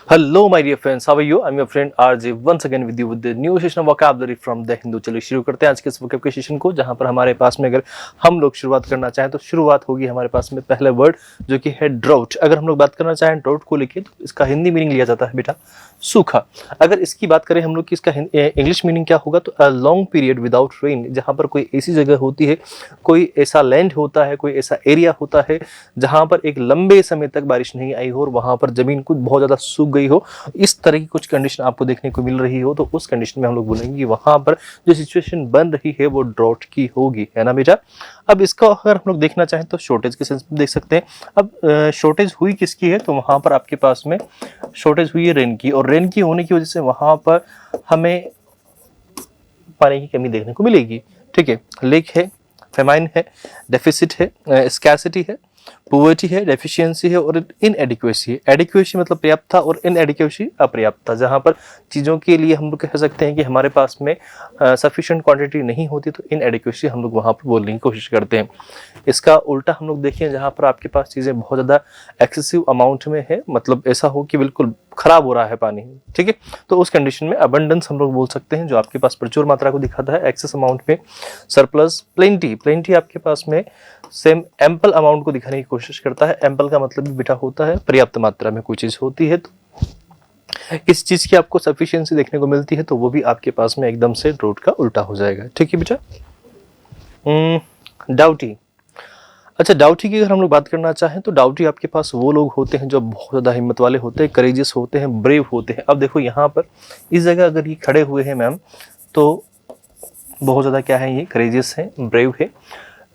Hello, my dear friends. How are you? I'm your friend RJ once again with you with the new session of vocabulary from the Hindu. चलिए शुरू करते हैं आज के इस vocab के session को, जहां पर हमारे पास में अगर हम लोग शुरुआत करना चाहें तो शुरुआत होगी हमारे पास में पहला वर्ड जो कि है ड्राउट। अगर हम लोग बात करना चाहें ड्राउट को लेके तो इसका हिंदी मीनिंग लिया जाता है बेटा सूखा। अगर इसकी बात करें हम लोग कि इसका इंग्लिश मीनिंग क्या होगा तो a long period without rain, जहां पर कोई ऐसी जगह होती है, कोई ऐसा लैंड होता है, कोई ऐसा एरिया होता है जहां पर एक लंबे समय तक बारिश नहीं आई हो और वहां पर जमीन कुछ बहुत ज्यादा सूख गई हो, इस तरह की कुछ कंडीशन आपको देखने को मिल रही हो तो उस कंडीशन में हम लोग बोलेंगे कि वहां पर जो सिचुएशन बन रही है वो ड्रॉट की होगी, है ना बेटा। अब इसका अगर हम लोग देखना चाहें तो शॉर्टेज के सेंस में देख सकते हैं। अब शॉर्टेज हुई किसकी है तो वहां पर आपके पास में शॉर्टेज हुई है रेन की, और रेन की होने की वजह से वहां पर हमें पानी की कमी देखने को मिलेगी। ठीक है, लेक है, फेमाइन है, डेफिसिट है, स्कैसिटी है, पॉवर्टी है, डेफिशिएंसी है और इनएडिक्वेसी है। एडिक्वेसी मतलब पर्याप्तता और इनएडिक्वेसी अपर्याप्तता, जहां पर चीज़ों के लिए हम लोग कह सकते हैं कि हमारे पास में सफिशिएंट क्वांटिटी नहीं होती तो इनएडिक्वेसी हम लोग वहां पर बोलने की कोशिश करते हैं। इसका उल्टा हम लोग देखें जहां पर आपके पास चीज़ें बहुत ज़्यादा एक्सेसिव अमाउंट में है, मतलब ऐसा हो कि बिल्कुल खराब हो रहा है पानी, ठीक है, तो उस कंडीशन में अबंडेंस हम लोग बोल सकते हैं, जो आपके पास प्रचुर मात्रा को दिखाता है। एक्सेस अमाउंट में सरप्लस, प्लेंटी, प्लेंटी आपके पास में सेम एम्पल अमाउंट को दिखाने की कोशिश करता है। एम्पल का मतलब भी बेटा होता है पर्याप्त मात्रा में कोई चीज होती है तो इस चीज की आपको सफिशिएंसी देखने को मिलती है तो वो भी आपके पास में एकदम से ड्रॉट का उल्टा हो जाएगा। ठीक है बेटा। डाउटी। अच्छा, डाउटी की अगर हम लोग बात करना चाहें तो डाउटी आपके पास वो लोग होते हैं जो बहुत ज़्यादा हिम्मत वाले होते हैं, करेजियस होते हैं, ब्रेव होते हैं। अब देखो यहाँ पर इस जगह अगर ये खड़े हुए हैं मैम तो बहुत ज़्यादा क्या है, ये करेजियस है, ब्रेव है।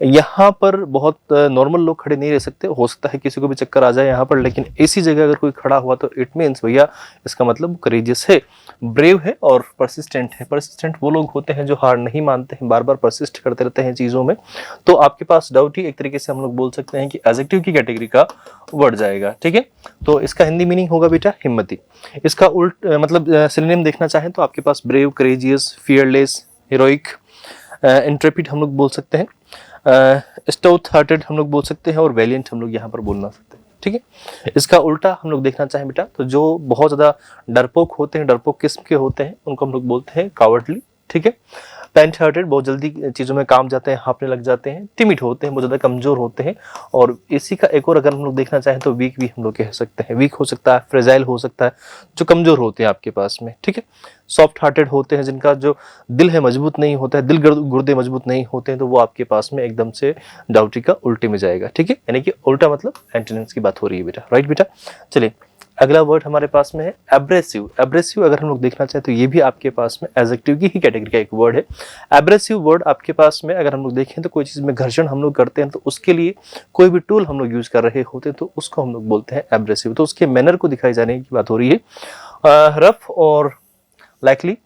यहाँ पर बहुत नॉर्मल लोग खड़े नहीं रह सकते, हो सकता है किसी को भी चक्कर आ जाए यहाँ पर, लेकिन ऐसी जगह अगर कोई खड़ा हुआ तो इट मीन्स भैया इसका मतलब करेजियस है, ब्रेव है और परसिस्टेंट है। परसिस्टेंट वो लोग होते हैं जो हार नहीं मानते हैं, बार बार परसिस्ट करते रहते हैं चीज़ों में। तो आपके पास डाउटी एक तरीके से हम लोग बोल सकते हैं कि एडजेक्टिव की कैटेगरी का वर्ड जाएगा। ठीक है, तो इसका हिंदी मीनिंग होगा बेटा हिम्मती। इसका उल्ट मतलब सिनोनिम देखना चाहें तो आपके पास brave, courageous, fearless, heroic, intrepid हम लोग बोल सकते हैं, स्टोथ हार्टेड हम लोग बोल सकते हैं और वैलियंट हम लोग यहाँ पर बोलना सकते हैं। ठीक है, इसका उल्टा हम लोग देखना चाहें बेटा तो जो बहुत ज़्यादा डरपोक होते हैं, डरपोक किस्म के होते हैं, उनको हम लोग बोलते हैं कावर्डली। ठीक है, पेंट हार्टेड बहुत जल्दी चीज़ों में काम जाते हैं, हाँफने लग जाते हैं, टिमिड होते हैं, बहुत ज़्यादा कमज़ोर होते हैं। और इसी का एक और अगर हम लोग देखना चाहें तो वीक भी हम लोग कह सकते हैं। वीक हो सकता है, फ्रेजाइल हो सकता है, जो कमज़ोर होते हैं आपके पास में। ठीक है, सॉफ्ट हार्टेड होते हैं जिनका जो दिल है मजबूत नहीं होता है, दिल गुर्दे मजबूत नहीं होते हैं, तो वो आपके पास में एकदम से डाउटी का उल्टे में जाएगा। ठीक है, यानी कि उल्टा मतलब एंटोनिम्स की बात हो रही है बेटा, राइट बेटा। चलिए अगला वर्ड हमारे पास में है एब्रेसिव। एब्रेसिव अगर हम लोग देखना चाहें तो ये भी आपके पास में एडजेक्टिव की ही कैटेगरी का एक वर्ड है। एब्रेसिव वर्ड आपके पास में अगर हम लोग देखें तो कोई चीज़ में घर्षण हम लोग करते हैं तो उसके लिए कोई भी टूल हम लोग यूज कर रहे होते हैं तो उसको हम लोग बोलते हैं एब्रेसिव। तो उसके मैनर को दिखाई जाने की बात हो रही है। रफ और लाइकली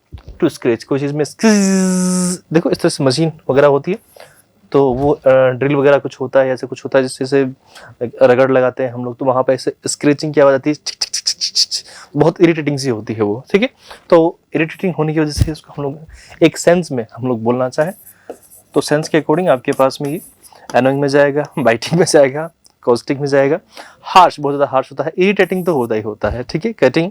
टू स्क्रैच, कोई चीज़ में देखो इस तरह से मशीन वगैरह होती है तो वो ड्रिल वगैरह कुछ होता है, ऐसे कुछ होता है जिससे रगड़ लगाते हैं हम लोग, तो वहाँ पे ऐसे स्क्रेचिंग की आवाज़ आती है, बहुत इरिटेटिंग सी होती है वो। ठीक है, तो इरिटेटिंग होने की वजह से उसको हम लोग एक सेंस में हम लोग बोलना चाहें तो सेंस के अकॉर्डिंग आपके पास में ये एनोइंग में जाएगा, बाइटिंग में जाएगा, कॉस्टिक में जाएगा, हार्श, बहुत ज़्यादा हार्श होता है, इरिटेटिंग तो होता ही होता है। ठीक है, कटिंग,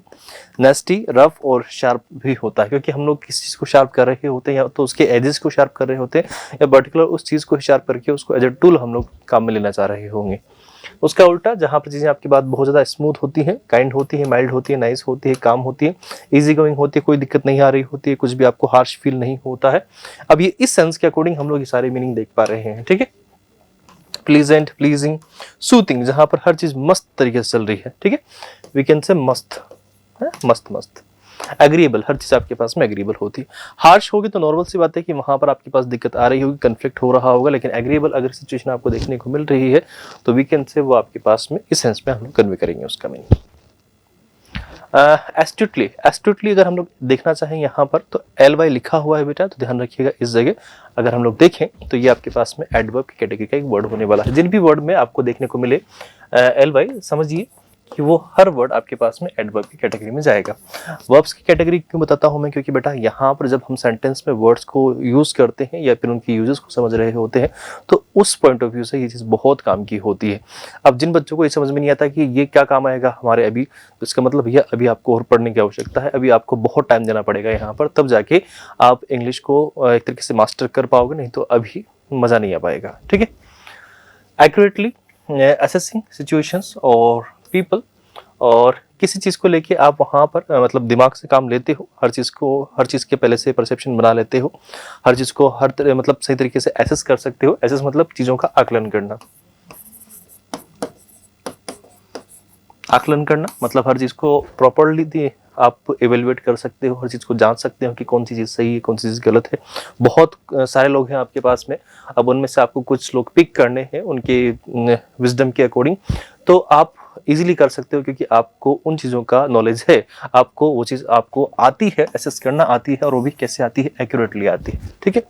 नेस्टी, रफ और शार्प भी होता है, क्योंकि हम लोग किसी चीज़ को शार्प कर रहे होते हैं या तो उसके एजेस को शार्प कर रहे होते हैं या पर्टिकुलर उस चीज़ को शार्प करके उसको एज ए टूल हम लोग काम में लेना चाह रहे होंगे। उसका उल्टा जहाँ पर चीज़ें आपकी बात बहुत ज़्यादा स्मूथ होती हैं, काइंड होती है, माइल्ड होती है, नाइस होती है, काम होती है, इजी गोइंग होती है, कोई दिक्कत नहीं आ रही होती है, कुछ भी आपको हार्श फील नहीं होता है। अब ये इस सेंस के अकॉर्डिंग हम लोग ये सारे मीनिंग देख पा रहे हैं। ठीक है, प्लीजेंट, प्लीजिंग, सूथिंग, जहां पर हर चीज मस्त तरीके से चल रही है। ठीक है, वी कैन से मस्त है, मस्त मस्त। एग्रीएबल, हर चीज आपके पास में एग्रीएबल होती है। हार्श होगी तो नॉर्मल सी बात है कि वहां पर आपके पास दिक्कत आ रही होगी, कन्फ्लिक्ट हो रहा होगा, लेकिन एग्रीएबल अगर सिचुएशन आपको देखने को मिल रही है तो वी कैन से वो आपके पास में इस सेंस में हम लोग कन्वे करेंगे उसका मीनिंग। एस्ट्यूटली, एस्ट्यूटली अगर हम लोग देखना चाहें यहाँ पर तो LY लिखा हुआ है बेटा, तो ध्यान रखिएगा इस जगह अगर हम लोग देखें तो ये आपके पास में एडवर्ब की कैटेगरी का एक वर्ड होने वाला है। जिन भी वर्ड में आपको देखने को मिले LY समझिए कि वो हर वर्ड आपके पास में एडवर्ब की कैटेगरी में जाएगा। वर्ब्स की कैटेगरी क्यों बताता हूँ मैं, क्योंकि बेटा यहाँ पर जब हम सेंटेंस में वर्ड्स को यूज़ करते हैं या फिर उनकी यूजेस को समझ रहे होते हैं तो उस पॉइंट ऑफ व्यू से ये चीज़ बहुत काम की होती है। अब जिन बच्चों को ये समझ में नहीं आता कि ये क्या काम आएगा हमारे अभी, तो इसका मतलब भैया अभी आपको और पढ़ने की आवश्यकता है, अभी आपको बहुत टाइम देना पड़ेगा यहाँ पर, तब जाके आप इंग्लिश को एक तरीके से मास्टर कर पाओगे, नहीं तो अभी मज़ा नहीं आ पाएगा। ठीक है। एक्यूरेटली असेसिंग सिचुएशंस और पीपल, और किसी चीज़ को लेके आप वहाँ पर मतलब दिमाग से काम लेते हो, हर चीज़ के पहले से परसेप्शन बना लेते हो, हर चीज़ को हर तरह मतलब सही तरीके से एसेस कर सकते हो। एसेस मतलब चीज़ों का आकलन करना मतलब हर चीज़ को प्रॉपरली आप एवेल्युएट कर सकते हो, हर चीज़ को जांच सकते हो कि कौन सी चीज़ सही है, कौन सी चीज़ गलत है। बहुत सारे लोग हैं आपके पास में, अब उनमें से आपको कुछ लोग पिक करने हैं उनके विजडम के अकॉर्डिंग, तो आप इजीली कर सकते हो क्योंकि आपको उन चीज़ों का नॉलेज है, आपको वो चीज़ आपको आती है, एसेस करना आती है, और वो भी कैसे आती है, एक्यूरेटली आती है। ठीक है।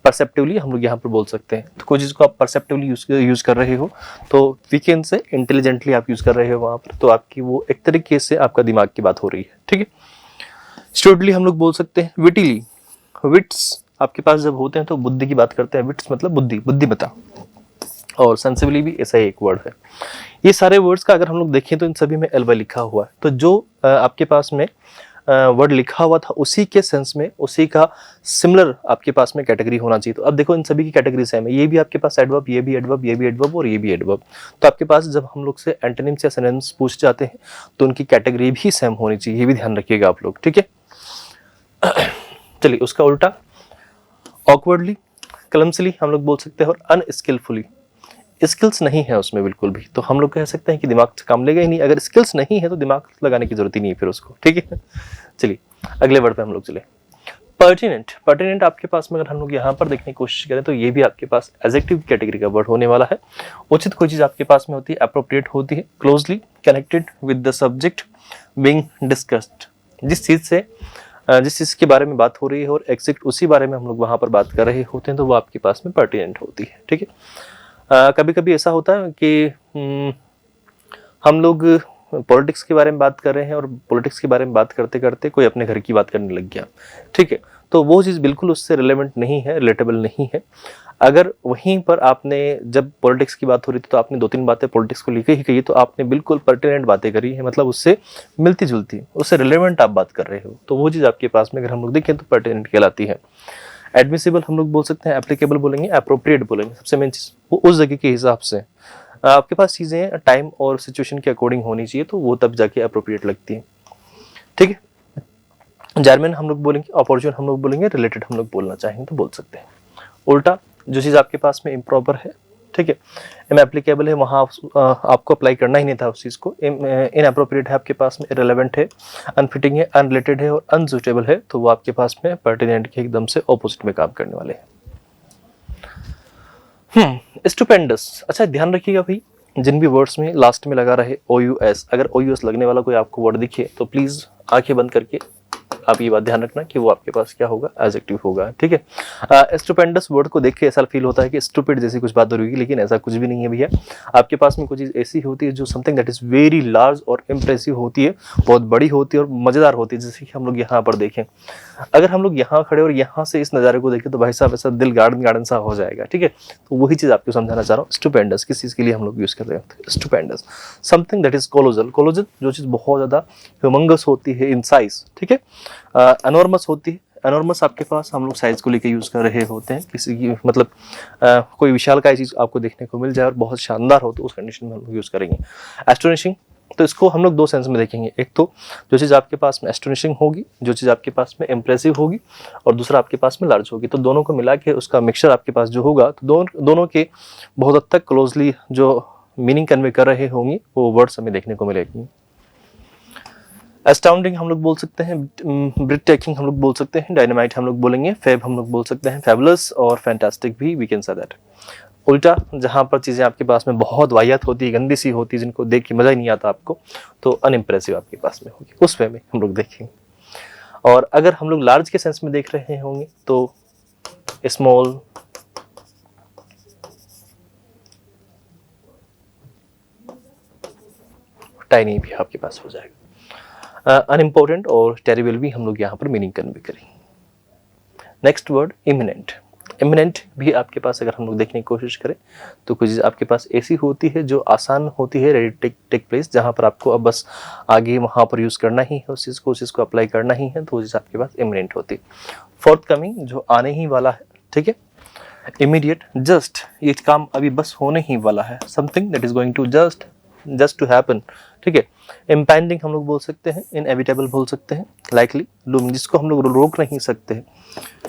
परसेप्टिवली हम लोग यहाँ पर बोल सकते हैं, तो कोई चीज़ को आप परसेप्टिवली यूज़ कर रहे हो तो वीकेंड से इंटेलिजेंटली आप यूज़ कर रहे हो वहाँ पर, तो आपकी वो एक तरीके से आपका दिमाग की बात हो रही है। ठीक है। स्टूडली हम लोग बोल सकते हैं, विटिली, विट्स आपके पास जब होते हैं तो बुद्धि की बात करते हैं, विट्स मतलब बुद्धि, बुद्धिमत्ता, और सेंसिबली भी ऐसा ही एक वर्ड है। ये सारे वर्ड्स का अगर हम लोग देखें तो इन सभी में एल लिखा हुआ है, तो जो आपके पास में वर्ड लिखा हुआ था उसी के सेंस में, उसी का सिमिलर आपके पास में कैटेगरी होना चाहिए। तो अब देखो इन सभी की कैटेगरी सेम है, ये भी आपके पास एडवर्ब, ये भी एडवर्ब, ये भी एडवर्ब और ये भी एडवर्ब। तो आपके पास जब हम लोग से एंटोनिम्स या सिनोनिम्स पूछ जाते हैं तो उनकी कैटेगरी भी सेम होनी चाहिए, ये भी ध्यान रखिएगा आप लोग। ठीक है। चलिए उसका उल्टा, ऑकवर्डली, क्लमसली हम लोग बोल सकते हैं, और अनस्किलफुली, स्किल्स नहीं है उसमें बिल्कुल भी, तो हम लोग कह सकते हैं कि दिमाग से काम लेगा ही नहीं। अगर स्किल्स नहीं है तो दिमाग लगाने की जरूरत ही नहीं है फिर उसको। ठीक है। चलिए अगले वर्ड पे हम लोग चले, पर्टिनेंट। पर्टिनेंट आपके पास में अगर हम लोग यहाँ पर देखने की कोशिश करें तो ये भी आपके पास एडजेक्टिव कैटेगरी का वर्ड होने वाला है। उचित कोई चीज आपके पास में होती है, अप्रोप्रिएट होती है, closely connected with the subject being discussed, जिस चीज के बारे में बात हो रही है और एग्जैक्ट उसी बारे में हम लोग वहां पर बात कर रहे होते हैं, तो वो आपके पास में पर्टिनेंट होती है। ठीक है। कभी कभी ऐसा होता है कि हम लोग पॉलिटिक्स के बारे में बात कर रहे हैं और पॉलिटिक्स के बारे में बात करते करते कोई अपने घर की बात करने लग गया। ठीक है। तो वो चीज़ बिल्कुल उससे रिलेवेंट नहीं है, रिलेटेबल नहीं है। अगर वहीं पर आपने जब पॉलिटिक्स की बात हो रही थी तो आपने 2-3 बातें पॉलिटिक्स को लेकर ही कही, तो आपने बिल्कुल पर्टिनेंट बातें करी है, मतलब उससे मिलती जुलती, उससे रिलेवेंट आप बात कर रहे हो, तो वो चीज़ आपके पास में अगर हम लोग देखें तो पर्टिनेंट कहलाती है। एडमिसिबल हम लोग बोल सकते हैं, एप्लीकेबल बोलेंगे, अप्रोप्रिएट बोलेंगे। सबसे मेन चीज़ वो उस जगह के हिसाब से आपके पास चीज़ें टाइम और सिचुएशन के अकॉर्डिंग होनी चाहिए, तो वो तब जाके अप्रोप्रिएट लगती है। ठीक है। जर्मन हम लोग बोलेंगे, अपॉर्चुन हम लोग बोलेंगे, रिलेटेड हम लोग बोलना चाहेंगे तो बोल सकते हैं। उल्टा जो चीज़ आपके पास में इम्प्रॉपर है, ठीक है, इनएप्लीकेबल है, वहाँ आपको अप्लाई करना ही नहीं था उस चीज़ को। इनअप्रोप्रिएट है आपके पास में, इरेलेवेंट है, अनफिटिंग है, अनरिलेटेड है और अनसूटेबल है, तो वो आपके पास में पर्टिनेंट के एकदम से ऑपोजिट में काम करने वाले हैं। स्टुपेंडस, अच्छा ध्यान रखिएगा भाई, जिन भी वर्ड्स में लास्ट में लगा रहे OUS, अगर OUS लगने वाला कोई आपको वर्ड दिखे तो प्लीज आंखें बंद करके आप ये बात ध्यान रखना कि वो आपके पास क्या होगा, एडजेक्टिव होगा। ठीक है। स्टुपेंडस वर्ड को देख के ऐसा फील होता है कि स्टूपिड जैसी कुछ बात हो रही है, लेकिन ऐसा कुछ भी नहीं है भैया। आपके पास में कोई चीज़ ऐसी होती है जो something that is very large और इम्प्रेसिव होती है, बहुत बड़ी होती है और मज़ेदार होती है, जैसे कि हम लोग यहाँ पर देखें। अगर हम लोग यहाँ खड़े और यहाँ से इस नज़ारे को देखें तो भाई साहब ऐसा दिल गार्डन गार्डन सा हो जाएगा। ठीक है। तो वही चीज़ आपको समझाना चाह रहा हूँ। स्टुपेंडस किस चीज़ के लिए हम लोग यूज़ कर रहे हैं, stupendous, something that is colossal. Colossal जो चीज़ बहुत ज़्यादा ह्यूमंगस होती है इन साइज, ठीक है, एनॉर्मस होती है। एनॉर्मस आपके पास हम लोग साइज को लेकर यूज़ कर रहे होते हैं, किसी की मतलब कोई विशालकाय चीज़ आपको देखने को मिल जाए और बहुत शानदार हो तो उस कंडीशन में हम लोग यूज़ करेंगे। एस्टोनिशिंग, तो इसको हम लोग दो सेंस में देखेंगे, एक तो जो चीज़ आपके पास में एस्टोनिशिंग होगी, जो चीज़ आपके पास में इम्प्रेसिव होगी, और दूसरा आपके पास में लार्ज होगी, तो दोनों को मिला के उसका मिक्सचर आपके पास जो होगा, तो दोनों के बहुत हद तक क्लोजली जो मीनिंग कन्वे कर रहे होंगे वो वर्ड्स हमें देखने को मिलेगी। एस्टाउंडिंग हम लोग बोल सकते हैं, ब्रेथ टेकिंग हम लोग बोल सकते हैं, डायनामाइट हम लोग बोलेंगे, फेब हम लोग बोल सकते हैं, फेबुलस और फैंटास्टिक भी वी कैन से दैट। उल्टा जहाँ पर चीज़ें आपके पास में बहुत वाहियात होती है, गंदी सी होती है, जिनको देख के मज़ा ही नहीं आता आपको, तो अनइम्प्रेसिव आपके पास में होगी, उस वे में हम लोग देखेंगे। और अगर हम लोग लार्ज के सेंस में देख रहे होंगे तो स्मॉल, टाइनी भी आपके पास हो जाएगा। अनइम्पोर्टेंट और टेरिबल भी हम लोग यहाँ पर मीनिंग कन्वे करेंगे। Next word imminent. इमिनेंट भी आपके पास अगर हम लोग देखने की कोशिश करें तो कुछ चीज़ आपके पास ऐसी होती है जो आसान होती है, रेडी टेक प्लेस, जहाँ पर आपको अब बस आगे वहाँ पर यूज़ करना ही है, उस चीज़ को अप्लाई करना ही है, तो वो चीज़ आपके पास इमिनेंट होती है। फोर्थ कमिंग, जो आने ही वाला है, ठीक है। इमीडिएट, जस्ट, ये काम अभी बस होने ही वाला है, something that is going to just to happen, ठीक है। इम्पेंडिंग हम लोग बोल सकते हैं, इनएविटेबल बोल सकते हैं, लाइकली, लूमिंग, जिसको हम लोग रोक नहीं सकते,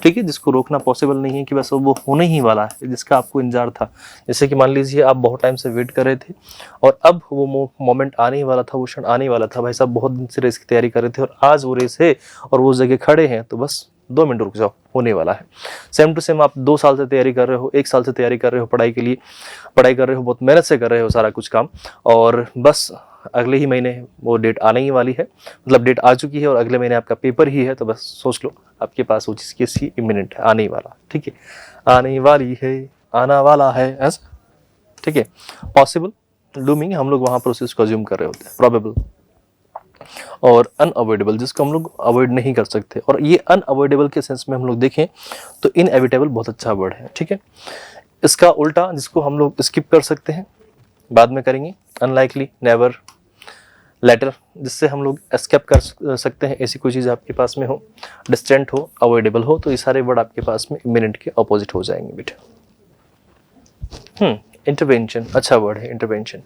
ठीक है, जिसको रोकना पॉसिबल नहीं है कि बस वो होने ही वाला है, जिसका आपको इंतजार था। जैसे कि मान लीजिए आप बहुत टाइम से वेट कर रहे थे और अब वो मोमेंट आने ही वाला था, वो क्षण आने ही वाला था, भाई साहब बहुत दिन से रेस की तैयारी कर रहे थे और आज वो रेस है और वो जगह खड़े हैं, तो बस 2 मिनट रुक जाओ, होने वाला है। सेम टू सेम आप 2 साल से तैयारी कर रहे हो, 1 साल से तैयारी कर रहे हो पढ़ाई के लिए, पढ़ाई कर रहे हो, बहुत मेहनत से कर रहे हो सारा कुछ काम, और बस अगले ही महीने वो डेट आने ही वाली है, मतलब डेट आ चुकी है और अगले महीने आपका पेपर ही है, तो बस सोच लो आपके पास वो चीज़ किसी इमिनेंट है, आने ही वाला, ठीक है, आने वाली है, आना वाला है, ऐसा, ठीक है। पॉसिबल, लूमिंग, हम लोग वहाँ प्रोसेस को अज्यूम कर रहे होते हैं। प्रोबेबल और अनअवॉइडेबल, जिसको हम लोग अवॉइड नहीं कर सकते, और ये अनअवॉइडेबल के सेंस में हम लोग देखें तो इनएविटेबल बहुत अच्छा वर्ड है, ठीक है। इसका उल्टा जिसको हम लोग स्किप कर सकते हैं, बाद में करेंगे, अनलाइकली, नेवर, लेटर, जिससे हम लोग एस्केप कर सकते हैं, ऐसी कोई चीज़ आपके पास में हो, डिस्टेंट हो, अवॉइडेबल हो, तो ये सारे वर्ड आपके पास में इमिनेंट के अपोजिट हो जाएंगे बेटा। इंटरवेंशन, अच्छा वर्ड है इंटरवेंशन।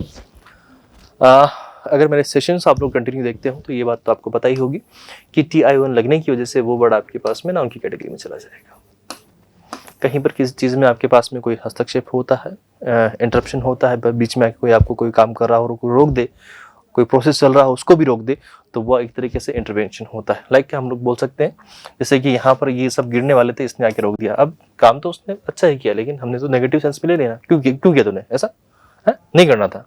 अगर मेरे सेशंस आप लोग कंटिन्यू देखते हो तो ये बात तो आपको पता ही होगी कि TI1 लगने की वजह से वो वर्ड आपके पास में नाउन की कैटेगरी में चला जाएगा। कहीं पर किसी चीज़ में आपके पास में कोई हस्तक्षेप होता है, इंटरप्शन होता है, बीच में कोई आपको कोई काम कर रहा हो और रोक दे, कोई प्रोसेस चल रहा हो उसको भी रोक दे, तो वह एक तरीके से इंटरवेंशन होता है। लाइक हम लोग बोल सकते हैं जैसे कि यहाँ पर ये सब गिरने वाले थे, इसने आके रोक दिया। अब काम तो उसने अच्छा ही किया, लेकिन हमने तो नेगेटिव सेंस में ले लेना, क्यों किया तूने ऐसा, है नहीं करना था।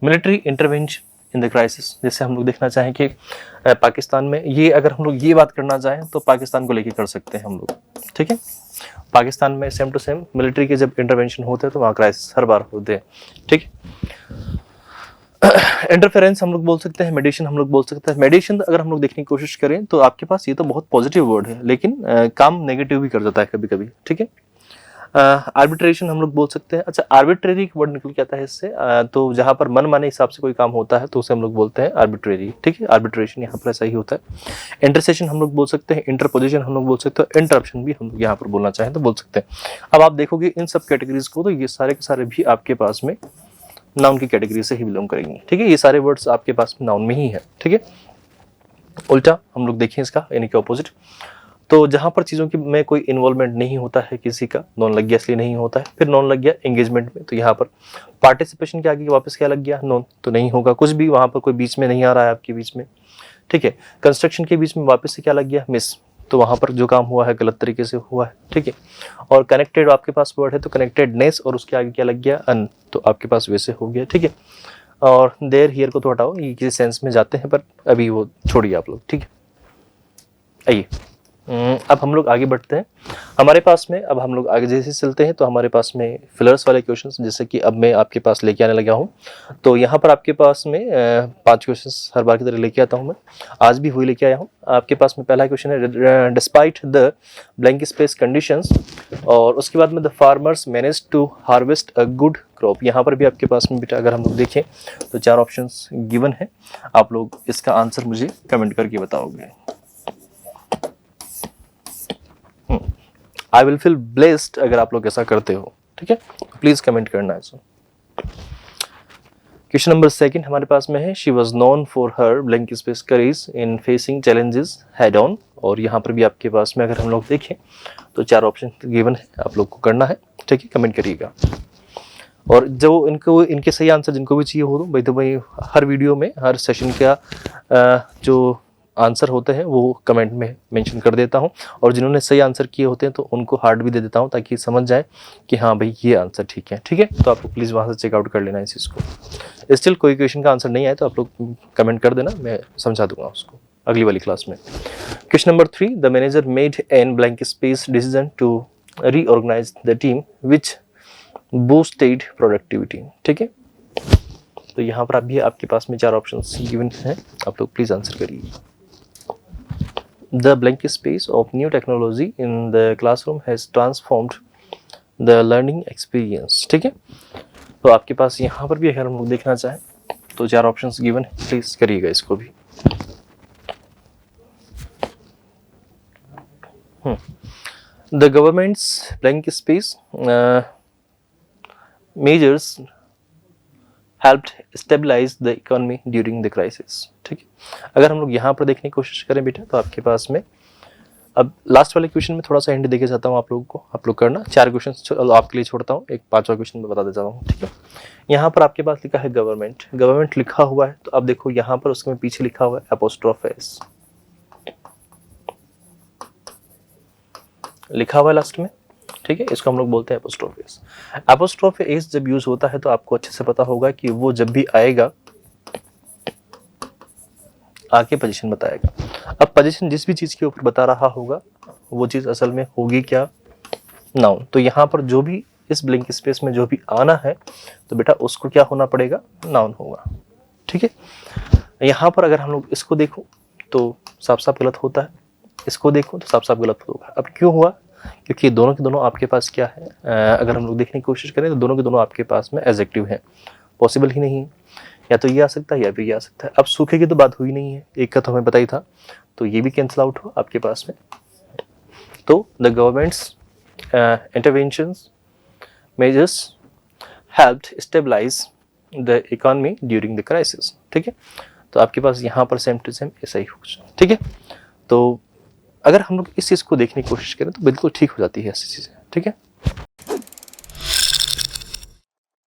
Military intervention in the crisis, जैसे हम लोग देखना चाहें कि पाकिस्तान में ये, अगर हम लोग ये बात करना चाहें तो पाकिस्तान को लेके कर सकते हैं हम लोग, ठीक है। पाकिस्तान में सेम टू सेम मिलिट्री के जब इंटरवेंशन होते हैं तो वहाँ क्राइसिस हर बार होते हैं, ठीक है। इंटरफेरेंस हम लोग बोल सकते हैं, मेडिएशन हम लोग बोल सकते हैं। मेडिएशन अगर हम लोग देखने की कोशिश करें तो आपके पास ये तो बहुत पॉजिटिव वर्ड है, लेकिन काम नेगेटिव भी कर जाता है कभी कभी, ठीक है। आर्बिट्रेशन हम लोग बोल सकते हैं। अच्छा, आर्बिट्रेरी वर्ड निकल के आता है इससे, तो जहाँ पर मन माने हिसाब से कोई काम होता है तो उसे हम लोग बोलते हैं आर्बिट्रेरी, ठीक है। आर्बिट्रेशन यहाँ पर ऐसा ही होता है। इंटरसेशन हम लोग बोल सकते हैं, इंटरपोजिशन हम लोग बोल सकते हैं, इंटरप्शन भी हम लोग यहाँ पर बोलना चाहें तो बोल सकते हैं। अब आप देखोगे इन सब कैटेगरीज को तो ये सारे के सारे भी आपके पास में नाउन की कैटेगरी से ही बिलोंग करेंगे, ठीक है। ये सारे वर्ड्स आपके पास नाउन में ही है, ठीक है। उल्टा हम लोग देखें इसका, यानी कि ऑपोजिट, तो जहां पर चीज़ों की में कोई इन्वॉल्वमेंट नहीं होता है किसी का, नॉन लग गया इसलिए नहीं होता है। फिर नॉन लग गया एंगेजमेंट में, तो यहाँ पर पार्टिसिपेशन के आगे वापस क्या लग गया, नॉन, तो नहीं होगा कुछ भी, वहां पर कोई बीच में नहीं आ रहा है आपके बीच में, ठीक है। कंस्ट्रक्शन के बीच में वापस से क्या लग गया, मिस, तो वहां पर जो काम हुआ है गलत तरीके से हुआ है, ठीक है। और कनेक्टेड आपके पास वर्ड है तो कनेक्टेडनेस, और उसके आगे क्या लग गया, अन, तो आपके पास वैसे हो गया, ठीक है। और देयर हियर को तो हटाओ, ये किसी सेंस में जाते हैं पर अभी वो छोड़िए आप लोग, ठीक है। आइए अब हम लोग आगे बढ़ते हैं। हमारे पास में अब हम लोग आगे जैसे चलते हैं तो हमारे पास में फिलर्स वाले क्वेश्चंस, जैसे कि अब मैं आपके पास लेके आने लगा हूं। तो यहाँ पर आपके पास में 5 क्वेश्चंस हर बार की तरह लेके आता हूं मैं, आज भी वही लेके आया हूं। आपके पास में पहला क्वेश्चन है, despite the blank space conditions, और उसके बाद में the farmers manage to harvest a good crop. यहाँ पर भी आपके पास में बेटा अगर हम लोग देखें तो 4 ऑप्शंस गिवन है, आप लोग इसका आंसर मुझे कमेंट करके बताओगे। आई विल फील ब्लेस्ड अगर आप लोग ऐसा करते हो, ठीक है, प्लीज कमेंट करना है। क्वेश्चन नंबर 2 हमारे पास में है, she was known for her blank space courage in facing challenges head on, और यहाँ पर भी आपके पास में अगर हम लोग देखें तो 4 ऑप्शन गिवन है, आप लोग को करना है, ठीक है, कमेंट करिएगा। और जो इनके सही आंसर जिनको भी चाहिए हो तो भाई हर वीडियो में, हर सेशन का जो आंसर होते हैं वो कमेंट में मेंशन कर देता हूं, और जिन्होंने सही आंसर किए होते हैं तो उनको हार्ट भी दे देता हूं, ताकि समझ जाए कि हाँ भाई ये आंसर ठीक है, ठीक है। तो आपको प्लीज़ वहां से चेकआउट कर लेना इस चीज़ को। स्टिल कोई क्वेश्चन का आंसर नहीं आए तो आप लोग कमेंट कर देना, मैं समझा दूंगा उसको अगली वाली क्लास में। Question number 3, the manager made an blank space decision to reorganise the team which boosted productivity, ठीक है। तो यहाँ पर अभी आपके पास में 4 ऑप्शंस गिवन हैं, आप लोग प्लीज आंसर करिए। The blank space of new technology in the classroom has transformed the learning experience. ठीक है, तो आपके पास यहाँ पर भी अगर हम लोग देखना चाहें तो 4 ऑप्शंस गिवन है, प्लीज करिएगा इसको भी। The government's blank space measures helped stabilize the economy during the crisis। ठीक है, अगर हम लोग यहाँ पर देखने की कोशिश करें बेटा तो आपके पास में अब लास्ट वाले क्वेश्चन में थोड़ा सा हिंट देके जाता हूँ आप लोगों को, आप लोग करना। 4 क्वेश्चन आपके लिए छोड़ता हूँ, एक 5वां क्वेश्चन में बता देता हूँ। ठीक है, यहाँ पर आपके पास लिखा है गवर्नमेंट, गवर्नमेंट लिखा हुआ है, तो अब देखो यहाँ पर उसके में पीछे लिखा हुआ है एपोस्ट्रोफ एस, लिखा हुआ है लास्ट में। ठीक है, इसको हम लोग बोलते हैं एपोस्ट्रोफ एस। एपोस्ट्रोफ एस जब यूज होता है तो आपको अच्छे से पता होगा कि वो जब भी आएगा आके पोजीशन बताएगा। अब पोजीशन जिस भी चीज के ऊपर बता रहा होगा वो चीज असल में होगी क्या, नाउन। तो यहाँ पर जो भी इस ब्लैंक स्पेस में जो भी आना है तो बेटा उसको क्या होना पड़ेगा, नाउन होगा। ठीक है, यहाँ पर अगर हम लोग इसको देखो तो साफ साफ गलत होता है, इसको देखो तो साफ साफ गलत होगा। अब क्यों हुआ, क्योंकि दोनों के दोनों आपके पास क्या है, अगर हम लोग देखने की कोशिश करें तो दोनों के दोनों आपके पास में एडजेक्टिव है, पॉसिबल ही नहीं है, या तो ये आ सकता है या फिर ये आ सकता है। अब सूखे की तो बात हुई नहीं है, एक का तो हमें पता ही था, तो ये भी कैंसिल आउट हुआ आपके पास में। तो the governments interventions measures helped stabilise the economy during the crisis. ठीक है, तो आपके पास यहाँ पर सेम टू सेम ऐसा ही होगा। ठीक है, तो अगर हम लोग इस चीज़ को देखने की कोशिश करें तो बिल्कुल ठीक हो जाती है ऐसी चीज़ें। ठीक है।